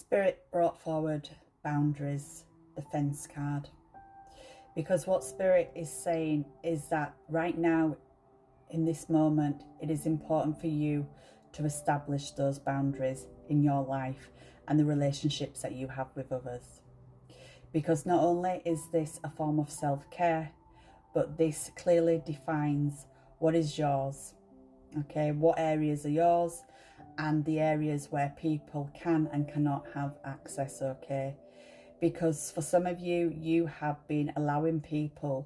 Spirit brought forward boundaries, the fence card. Because what Spirit is saying is that right now, in this moment, it is important for you to establish those boundaries in your life and the relationships that you have with others. Because not only is this a form of self-care, but this clearly defines what is yours, okay? What areas are yours and the areas where people can and cannot have access, okay? Because for some of you, you have been allowing people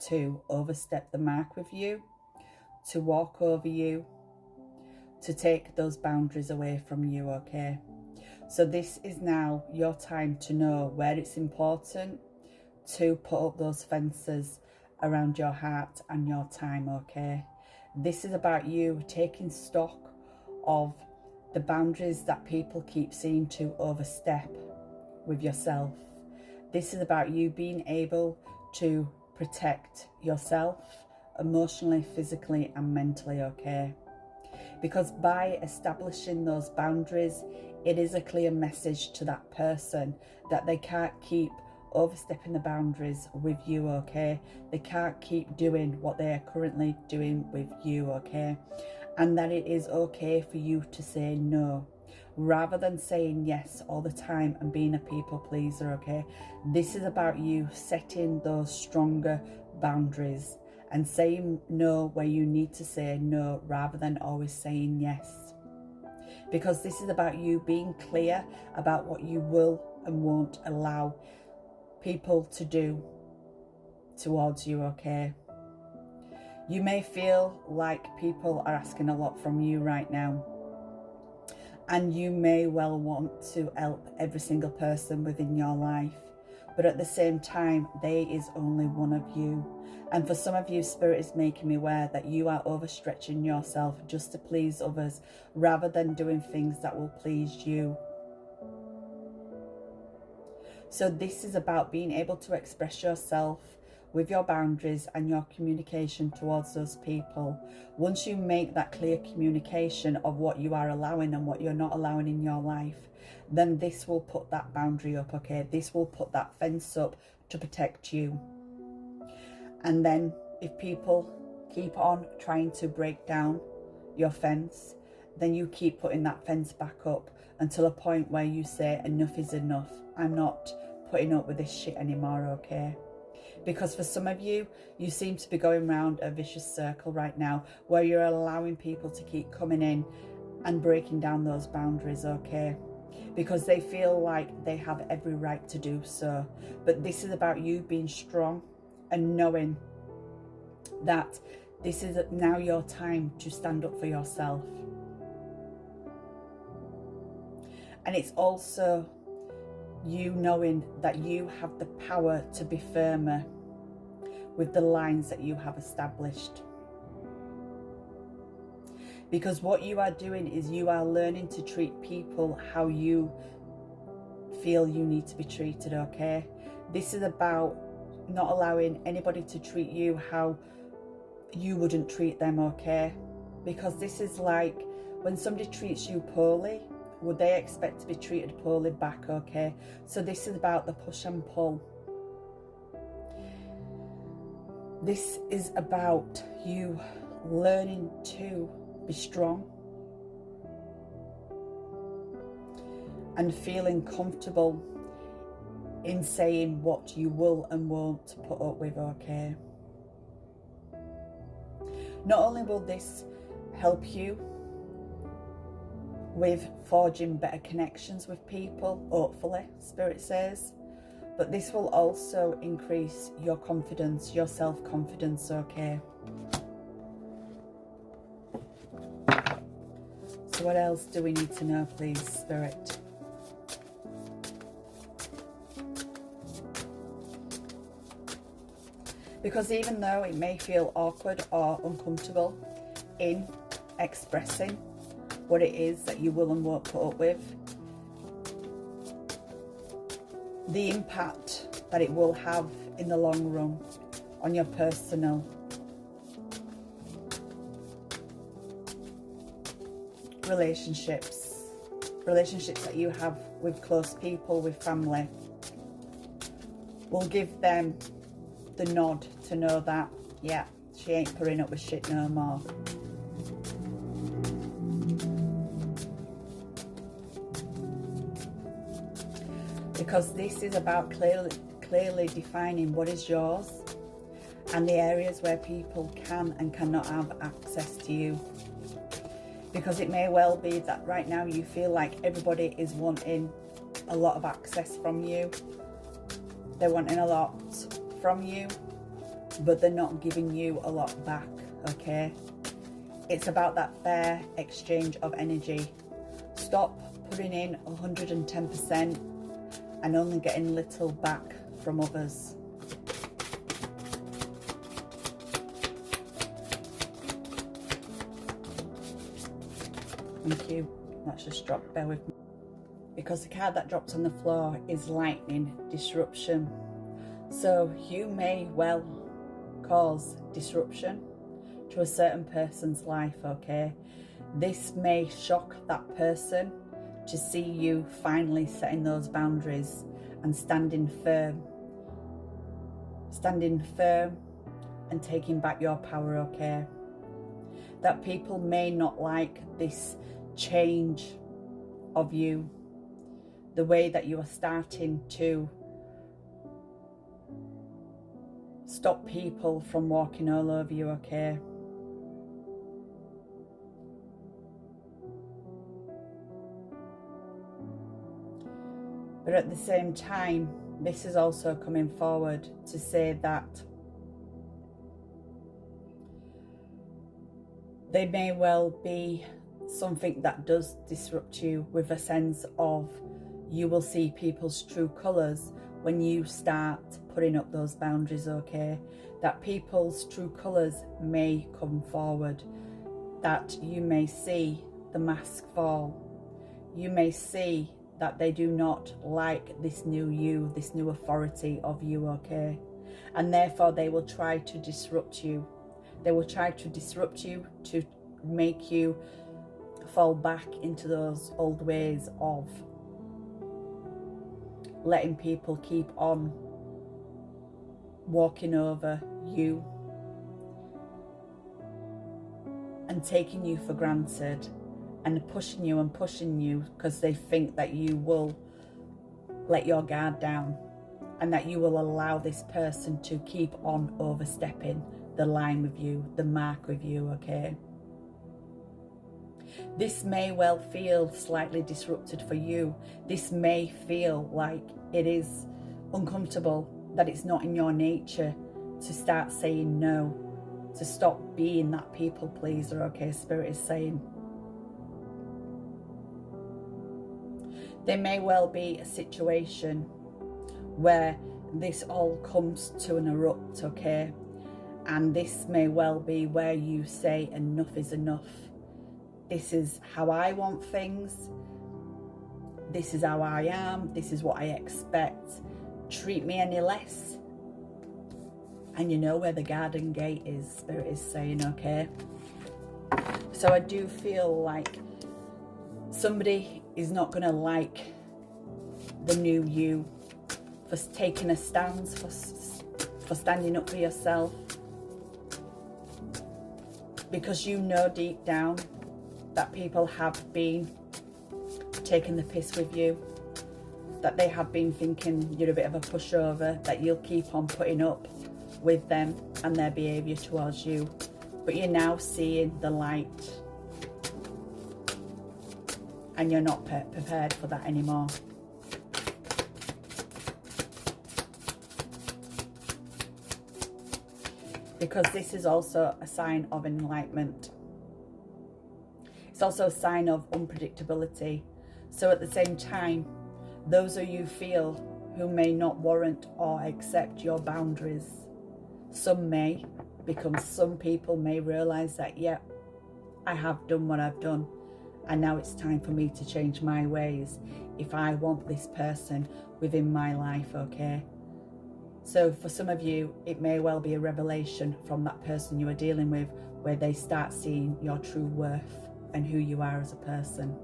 to overstep the mark with you, to walk over you, to take those boundaries away from you, okay? So this is now your time to know where it's important to put up those fences around your heart and your time, okay? This is about you taking stock of the boundaries that people keep seeming to overstep with yourself. This is about you being able to protect yourself emotionally, physically and mentally, okay? Because by establishing those boundaries, it is a clear message to that person that they can't keep overstepping the boundaries with you, okay? They can't keep doing what they are currently doing with you, okay? And that it is okay for you to say no, rather than saying yes all the time and being a people pleaser, okay? This is about you setting those stronger boundaries and saying no where you need to say no, rather than always saying yes. Because this is about you being clear about what you will and won't allow people to do towards you, okay? You may feel like people are asking a lot from you right now, and you may well want to help every single person within your life, but at the same time, there is only one of you. And for some of you, Spirit is making me aware that you are overstretching yourself just to please others, rather than doing things that will please you. So this is about being able to express yourself with your boundaries and your communication towards those people. Once you make that clear communication of what you are allowing and what you're not allowing in your life, then this will put that boundary up, okay? This will put that fence up to protect you. And then if people keep on trying to break down your fence, then you keep putting that fence back up until a point where you say enough is enough. I'm not putting up with this shit anymore, okay? Because for some of you, you seem to be going round a vicious circle right now where you're allowing people to keep coming in and breaking down those boundaries, okay? Because they feel like they have every right to do so. But this is about you being strong and knowing that this is now your time to stand up for yourself. And it's also you knowing that you have the power to be firmer with the lines that you have established. Because what you are doing is you are learning to treat people how you feel you need to be treated, okay? This is about not allowing anybody to treat you how you wouldn't treat them, okay? Because this is like when somebody treats you poorly, would they expect to be treated poorly back, okay? So this is about the push and pull. This is about you learning to be strong and feeling comfortable in saying what you will and won't put up with, okay? Not only will this help you with forging better connections with people, hopefully, Spirit says, but this will also increase your confidence, your self-confidence, okay? So what else do we need to know, please, Spirit? Because even though it may feel awkward or uncomfortable in expressing what it is that you will and won't put up with, the impact that it will have in the long run on your personal relationships relationships that you have with close people, with family, will give them the nod to know that, yeah, she ain't putting up with shit no more. Because this is about clearly defining what is yours and the areas where people can and cannot have access to you. Because it may well be that right now you feel like everybody is wanting a lot of access from you. They're wanting a lot from you, but they're not giving you a lot back, okay? It's about that fair exchange of energy. Stop putting in 110% and only getting little back from others. Thank you. That's just dropped, bear with me. Because the card that drops on the floor is lightning, disruption. So you may well cause disruption to a certain person's life, okay? This may shock that person to see you finally setting those boundaries and standing firm and taking back your power, okay? That people may not like this change of you, the way that you are starting to stop people from walking all over you, okay? But at the same time, this is also coming forward to say that there may well be something that does disrupt you, with a sense of you will see people's true colours when you start putting up those boundaries, okay? That people's true colours may come forward, that you may see the mask fall. You may see that they do not like this new you, this new authority of you, okay? And therefore they will try to disrupt you. They will try to disrupt you to make you fall back into those old ways of letting people keep on walking over you and taking you for granted and pushing you because they think that you will let your guard down and that you will allow this person to keep on overstepping the line with you, the mark with you, okay? This may well feel slightly disrupted for you. This may feel like it is uncomfortable, that it's not in your nature to start saying no, to stop being that people pleaser, okay? Spirit is saying. There may well be a situation where this all comes to an erupt, okay? And this may well be where you say enough is enough. This is how I want things. This is how I am. This is what I expect. Treat me any less. And you know where the garden gate is, Spirit is saying, okay? So I do feel like somebody is not going to like the new you for taking a stance, for standing up for yourself. Because you know deep down that people have been taking the piss with you, that they have been thinking you're a bit of a pushover, that you'll keep on putting up with them and their behaviour towards you. But you're now seeing the light and you're not prepared for that anymore. Because this is also a sign of enlightenment. It's also a sign of unpredictability. So at the same time, those of you feel who may not warrant or accept your boundaries, some may, because some people may realise that, yeah, I have done what I've done, and now it's time for me to change my ways if I want this person within my life, okay? So for some of you, it may well be a revelation from that person you are dealing with, where they start seeing your true worth and who you are as a person.